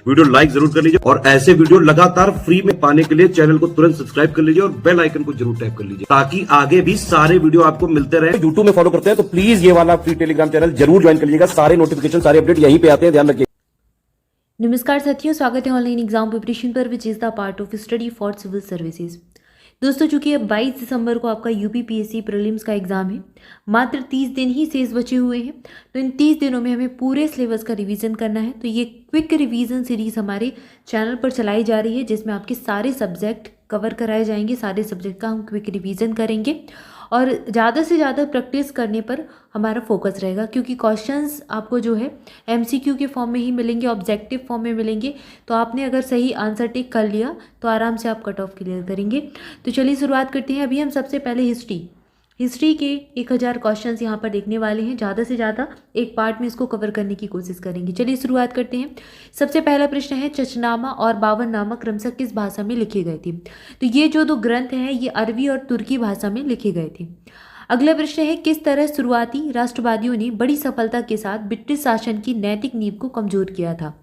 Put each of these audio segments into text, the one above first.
Video like जरूर कर लीजिए और ऐसे वीडियो लगातार फ्री में पाने के लिए चैनल को तुरंत सब्सक्राइब कर लीजिए और बेल आइकन को जरूर टैप कर लीजिए ताकि आगे भी सारे वीडियो आपको मिलते रहे। यूट्यूब में फॉलो करते हैं तो प्लीज ये वाला फ्री टेलीग्राम चैनल जरूर ज्वाइन कर लीजिएगा। सारे नोटिफिकेशन सारे अपडेट यहीं पे आते हैं, ध्यान रखिए। नमस्कार साथियों, स्वागत है ऑनलाइन एग्जाम प्रिपरेशन पर which is the part of study for civil services. दोस्तों, चूंकि अब 22 दिसंबर को आपका यूपीपीएससी प्रीलिम्स का एग्जाम है, मात्र 30 दिन ही शेष बचे हुए हैं। तो इन 30 दिनों में हमें पूरे सिलेबस का रिवीजन करना है। तो ये क्विक रिवीजन सीरीज हमारे चैनल पर चलाई जा रही है जिसमें आपके सारे सब्जेक्ट कवर कराए जाएंगे। सारे सब्जेक्ट का हम क्विक रिवीजन करेंगे और ज़्यादा से ज़्यादा प्रैक्टिस करने पर हमारा फोकस रहेगा, क्योंकि क्वेश्चंस आपको जो है एमसीक्यू के फॉर्म में ही मिलेंगे, ऑब्जेक्टिव फॉर्म में मिलेंगे। तो आपने अगर सही आंसर टिक कर लिया तो आराम से आप कट ऑफ क्लियर करेंगे। तो चलिए शुरुआत करते हैं। अभी हम सबसे पहले हिस्ट्री के 1000 क्वेश्चंस यहाँ पर देखने वाले हैं। ज़्यादा से ज़्यादा एक पार्ट में इसको कवर करने की कोशिश करेंगे। चलिए शुरुआत करते हैं। सबसे पहला प्रश्न है, चचनामा और बावरनामा क्रमशः किस भाषा में लिखे गए थे? तो ये जो दो ग्रंथ हैं ये अरबी और तुर्की भाषा में लिखे गए थे। अगला प्रश्न है, किस तरह शुरुआती राष्ट्रवादियों ने बड़ी सफलता के साथ ब्रिटिश शासन की नैतिक नींव को कमजोर किया था?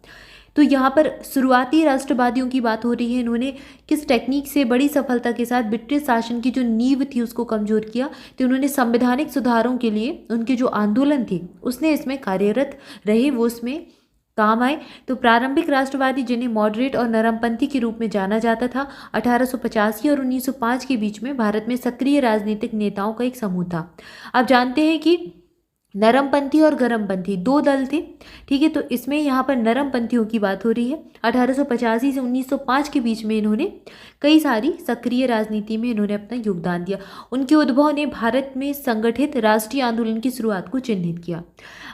तो यहाँ पर शुरुआती राष्ट्रवादियों की बात हो रही है। इन्होंने किस टेक्निक से बड़ी सफलता के साथ ब्रिटिश शासन की जो नींव थी उसको कमजोर किया? तो उन्होंने संवैधानिक सुधारों के लिए उनके जो आंदोलन थे उसने इसमें कार्यरत रहे, वो उसमें काम आए। तो प्रारंभिक राष्ट्रवादी, जिन्हें मॉडरेट और नरमपंथी के रूप में जाना जाता था, 1885 और 1905 के बीच में भारत में सक्रिय राजनीतिक नेताओं का एक समूह था। आप जानते हैं कि नरमपंथी और गरमपंथी दो दल थे, ठीक है। तो इसमें यहाँ पर नरमपंथियों की बात हो रही है। 1885 से 1905 के बीच में इन्होंने कई सारी सक्रिय राजनीति में इन्होंने अपना योगदान दिया। उनके उद्भव ने भारत में संगठित राष्ट्रीय आंदोलन की शुरुआत को चिन्हित किया।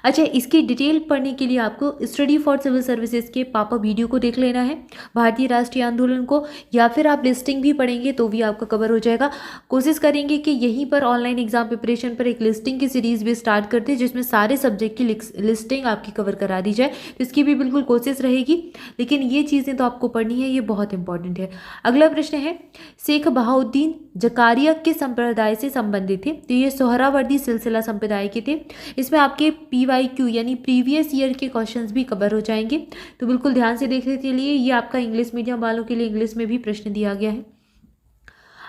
अच्छा, इसकी डिटेल पढ़ने के लिए आपको स्टडी फॉर सिविल सर्विसेज के पापा वीडियो को देख लेना है, भारतीय राष्ट्रीय आंदोलन को, या फिर आप लिस्टिंग भी पढ़ेंगे तो भी आपका कवर हो जाएगा। कोशिश करेंगे कि यहीं पर ऑनलाइन एग्जाम प्रिपरेशन पर एक लिस्टिंग की सीरीज भी स्टार्ट करते हैं जिसमें सारे सब्जेक्ट की लिस्टिंग आपकी कवर करा दी जाए। तो इसकी भी बिल्कुल कोशिश रहेगी, लेकिन ये चीज़ें तो आपको पढ़नी है, ये बहुत इंपॉर्टेंट है। अगला प्रश्न है, शेख बहाउद्दीन जकारिया किस संप्रदाय से संबंधित थे? तो ये सोहरावर्दी सिलसिला संप्रदाय के थे। इसमें आपके PYQ यानी प्रीवियस ईयर के क्वेश्चंस भी कवर हो जाएंगे, तो बिल्कुल ध्यान से देखने के लिए। ये आपका इंग्लिश मीडियम वालों के लिए इंग्लिश में भी प्रश्न दिया गया है।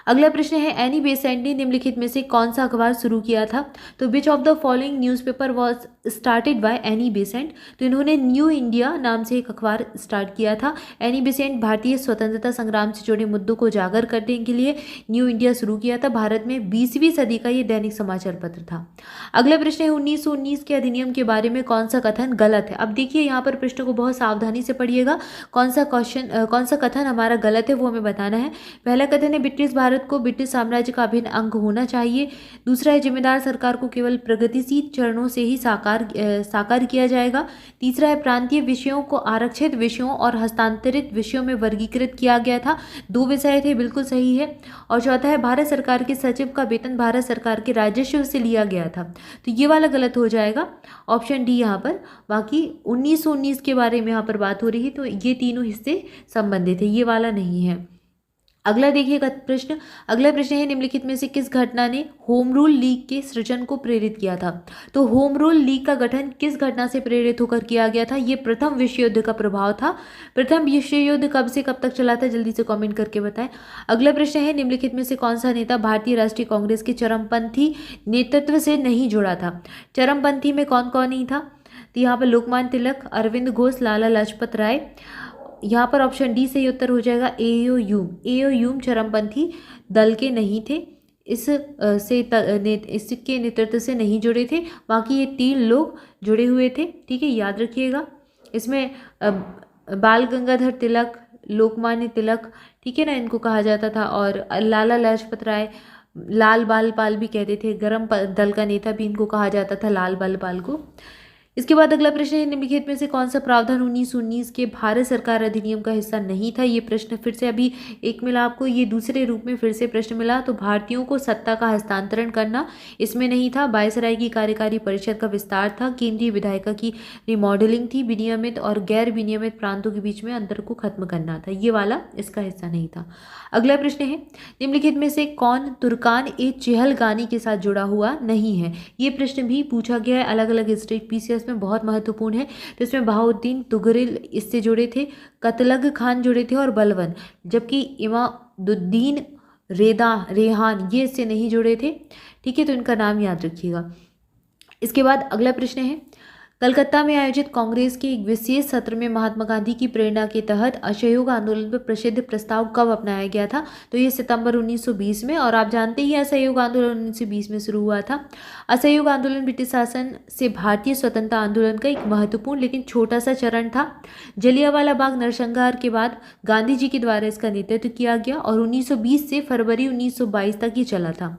अगला प्रश्न है, एनी बेसेंट ने निम्नलिखित में से कौन सा अखबार शुरू किया था? तो which of the following newspaper was started by Annie Besant? तो इन्होंने न्यू इंडिया नाम से एक अखबार स्टार्ट किया था। एनी बेसेंट भारतीय स्वतंत्रता संग्राम से जुड़े मुद्दों को उजागर करने के लिए न्यू इंडिया शुरू किया था। भारत में 20वीं सदी का ये दैनिक समाचार पत्र था। अगला प्रश्न है, 1919 के अधिनियम के बारे में कौन सा कथन गलत है? अब देखिए यहाँ पर प्रश्न को बहुत सावधानी से पढ़िएगा। कौन सा कथन हमारा गलत है वो हमें बताना है। पहला कथन है, ब्रिटिश भारत को ब्रिटिश साम्राज्य का अभिन्न अंग होना चाहिए। दूसरा है, जिम्मेदार सरकार को केवल प्रगतिशील चरणों से ही साकार किया जाएगा। तीसरा है, प्रांतीय विषयों को आरक्षित विषयों और हस्तांतरित विषयों में वर्गीकृत किया गया था। 2 विषय थे, बिल्कुल सही है। और चौथा है, भारत सरकार के सचिव का वेतन भारत सरकार के राजस्व से लिया गया था। तो ये वाला गलत हो जाएगा, ऑप्शन डी यहाँ पर। बाकी 1919 के बारे में यहाँ पर बात हो रही है, तो ये तीनों हिस्से संबंधित है, ये वाला नहीं है। अगला देखिएगा प्रश्न। अगला प्रश्न है, निम्नलिखित में से किस घटना ने होम रूल लीग के सृजन को प्रेरित किया था? तो होम रूल लीग का गठन किस घटना से प्रेरित होकर किया गया था? ये प्रथम विश्व युद्ध का प्रभाव था। प्रथम विश्व युद्ध कब से कब तक चला था, जल्दी से कमेंट करके बताएं। अगला प्रश्न है, निम्नलिखित में से कौन सा नेता भारतीय राष्ट्रीय कांग्रेस के चरमपंथी नेतृत्व से नहीं जुड़ा था? चरमपंथी में कौन कौन नहीं था? तो यहाँ पर लोकमान्य तिलक, अरविंद घोष, लाला लाजपत राय। यहाँ पर ऑप्शन डी सही उत्तर हो जाएगा। एओ यूम चरमपंथी दल के नहीं थे, इसके नेतृत्व से नहीं जुड़े थे। बाकी ये 3 लोग जुड़े हुए थे, ठीक है, याद रखिएगा। इसमें बाल गंगाधर तिलक, लोकमान्य तिलक, ठीक है ना, इनको कहा जाता था। और लाला लाजपत राय, लाल बाल पाल भी कहते थे, गरम दल का नेता भी इनको कहा जाता था, लाल बाल पाल को। इसके बाद अगला प्रश्न है, निम्नलिखित में से कौन सा प्रावधान 1919 के भारत सरकार अधिनियम का हिस्सा नहीं था? ये प्रश्न फिर से अभी एक मिला आपको, ये दूसरे रूप में फिर से प्रश्न मिला। तो भारतीयों को सत्ता का हस्तांतरण करना इसमें नहीं था। वायसराय की कार्यकारी परिषद का विस्तार था। केंद्रीय विधायिका की रिमॉडलिंग थी। विनियमित और गैर विनियमित प्रांतों के बीच में अंतर को खत्म करना था, ये वाला इसका हिस्सा नहीं था। अगला प्रश्न है, निम्नलिखित में से कौन तुर्कान ए चहलगानी के साथ जुड़ा हुआ नहीं है? ये प्रश्न भी पूछा गया है, अलग अलग स्टेट पीसीएस इसमें बहुत महत्वपूर्ण है। तो इसमें बहाउद्दीन तुगरिल इससे जुड़े थे, कतलग खान जुड़े थे और बलवन, जबकि इमादुद्दीन रेहान ये इससे नहीं जुड़े थे। ठीक है, तो इनका नाम याद रखिएगा। इसके बाद अगला प्रश्न है, कलकत्ता में आयोजित कांग्रेस के एक विशेष सत्र में महात्मा गांधी की प्रेरणा के तहत असहयोग आंदोलन पर प्रसिद्ध प्रस्ताव कब अपनाया गया था? तो ये सितंबर 1920 में, और आप जानते ही असहयोग आंदोलन 1920 में शुरू हुआ था। असहयोग आंदोलन ब्रिटिश शासन से भारतीय स्वतंत्रता आंदोलन का एक महत्वपूर्ण लेकिन छोटा सा चरण था। जलियांवाला बाग नरसंहार के बाद गांधी जी के द्वारा इसका नेतृत्व किया गया और 1920 से फरवरी 1922 तक ये चला था।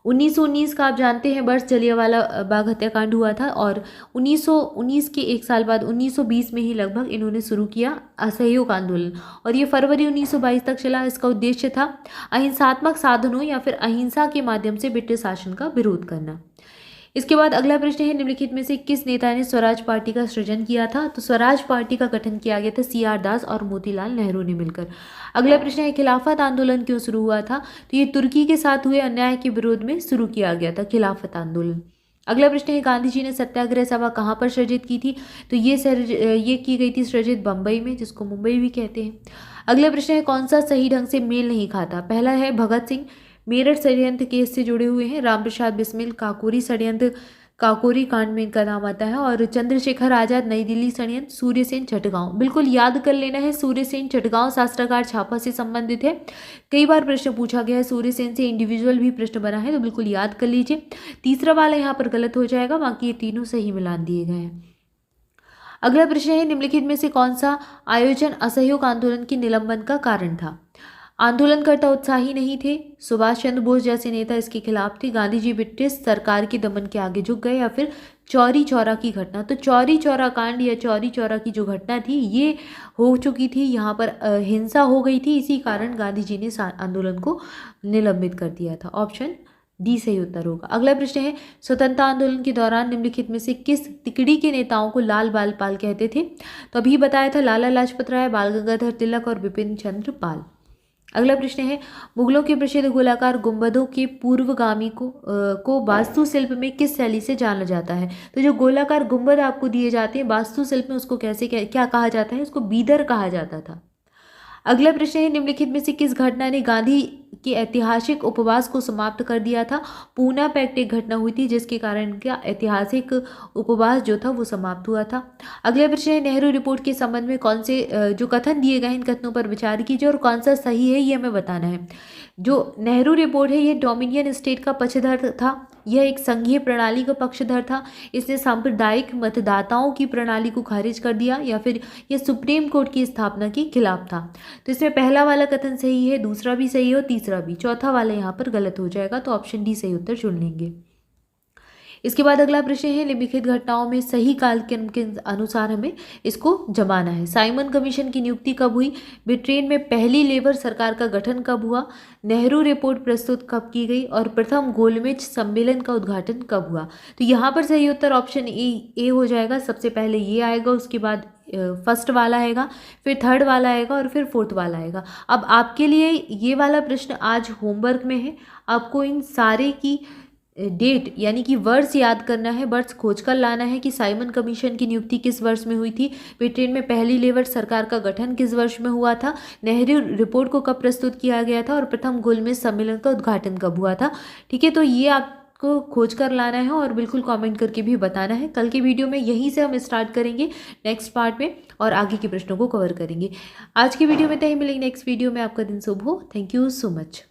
1919 का आप जानते हैं वर्ष जलियांवाला बाग हत्याकांड हुआ था, और 1919 के एक साल बाद 1920 में ही लगभग इन्होंने शुरू किया असहयोग आंदोलन, और ये फरवरी 1922 तक चला। इसका उद्देश्य था अहिंसात्मक साधनों या फिर अहिंसा के माध्यम से ब्रिटिश शासन का विरोध करना। इसके बाद अगला प्रश्न है, निम्नलिखित में से किस नेता ने स्वराज पार्टी का सृजन किया था? तो स्वराज पार्टी का गठन किया गया था CR दास और मोतीलाल नेहरू ने मिलकर। अगला प्रश्न है, खिलाफत आंदोलन क्यों शुरू हुआ था? तो ये तुर्की के साथ हुए अन्याय के विरोध में शुरू किया गया था खिलाफत आंदोलन। अगला प्रश्न है, गांधी जी ने सत्याग्रह सभा कहाँ पर सृजित की थी? तो ये की गई थी सृजित बम्बई में, जिसको मुंबई भी कहते हैं। अगला प्रश्न है, कौन सा सही ढंग से मेल नहीं खाता? पहला है भगत सिंह मेरठ षड्यंत्र केस से जुड़े हुए हैं, रामप्रसाद बिस्मिल काकोरी षड्यंत्र काकोरी कांड में इनका नाम आता है, और चंद्रशेखर आजाद नई दिल्ली षड्यंत्र, सूर्यसेन चटगांव। बिल्कुल याद कर लेना है, सूर्यसेन चटगांव शास्त्रागार छापा से संबंधित है। कई बार प्रश्न पूछा गया है, सूर्यसेन से इंडिविजुअल भी प्रश्न बना है, तो बिल्कुल याद कर लीजिए। तीसरा वाला यहाँ पर गलत हो जाएगा, बाकी ये तीनों सही मिलान दिए गए हैं। अगला प्रश्न है, निम्नलिखित में से कौन सा आयोजन असहयोग आंदोलन के निलंबन का कारण था? आंदोलनकर्ता उत्साही नहीं थे, सुभाष चंद्र बोस जैसे नेता इसके खिलाफ थे, गांधी जी ब्रिटिश सरकार के दमन के आगे झुक गए, या फिर चौरी चौरा की घटना। तो चौरी चौरा कांड या चौरी चौरा की जो घटना थी ये हो चुकी थी, यहाँ पर हिंसा हो गई थी, इसी कारण गांधी जी ने आंदोलन को निलंबित कर दिया था। ऑप्शन डी सही उत्तर होगा। अगला प्रश्न है, स्वतंत्रता आंदोलन के दौरान निम्नलिखित में से किस तिकड़ी के नेताओं को लाल बाल पाल कहते थे? तो अभी बताया था लाला लाजपत राय, बाल गंगाधर तिलक और बिपिन चंद्र पाल। अगला प्रश्न है, मुगलों के प्रसिद्ध गोलाकार गुंबदों के पूर्वगामी को वास्तुशिल्प में किस शैली से जाना जाता है? तो जो गोलाकार गुंबद आपको दिए जाते हैं वास्तुशिल्प में, उसको क्या कहा जाता है? उसको बीदर कहा जाता था। अगला प्रश्न है, निम्नलिखित में से किस घटना ने गांधी के ऐतिहासिक उपवास को समाप्त कर दिया था? पूना पैक्ट एक घटना हुई थी जिसके कारण क्या ऐतिहासिक उपवास जो था वो समाप्त हुआ था। अगला प्रश्न है, नेहरू रिपोर्ट के संबंध में कौन से जो कथन दिए गए इन कथनों पर विचार कीजिए और कौन सा सही है ये हमें बताना है। जो नेहरू रिपोर्ट है ये डोमिनियन स्टेट का पक्षधर था, यह एक संघीय प्रणाली का पक्षधर था, इसने सांप्रदायिक मतदाताओं की प्रणाली को खारिज कर दिया, या फिर यह सुप्रीम कोर्ट की स्थापना के खिलाफ था। तो इसमें पहला वाला कथन सही है, दूसरा भी सही है और तीसरा भी, चौथा वाला यहाँ पर गलत हो जाएगा, तो ऑप्शन डी सही उत्तर चुन लेंगे। इसके बाद अगला प्रश्न है, निम्नलिखित घटनाओं में सही कालक्रम के अनुसार हमें इसको जमाना है। साइमन कमीशन की नियुक्ति कब हुई? ब्रिटेन में पहली लेबर सरकार का गठन कब हुआ? नेहरू रिपोर्ट प्रस्तुत कब की गई? और प्रथम गोलमेज सम्मेलन का उद्घाटन कब हुआ? तो यहाँ पर सही उत्तर ऑप्शन ए हो जाएगा। सबसे पहले ये आएगा, उसके बाद फर्स्ट वाला आएगा, फिर थर्ड वाला आएगा और फिर फोर्थ वाला आएगा। अब आपके लिए ये वाला प्रश्न आज होमवर्क में है, आपको इन सारे की डेट यानी कि वर्ष याद करना है, वर्ष खोज कर लाना है कि साइमन कमीशन की नियुक्ति किस वर्ष में हुई थी, ब्रिटेन में पहली लेबर सरकार का गठन किस वर्ष में हुआ था, नेहरू रिपोर्ट को कब प्रस्तुत किया गया था और प्रथम गोलमेज सम्मेलन का उद्घाटन कब हुआ था। ठीक है, तो ये आपको खोज कर लाना है और बिल्कुल कमेंट करके भी बताना है। कल के वीडियो में यहीं से हम स्टार्ट करेंगे नेक्स्ट पार्ट में और आगे के प्रश्नों को कवर करेंगे। आज की वीडियो में तय मिलेंगे नेक्स्ट वीडियो में। आपका दिन शुभ हो। Thank you so much.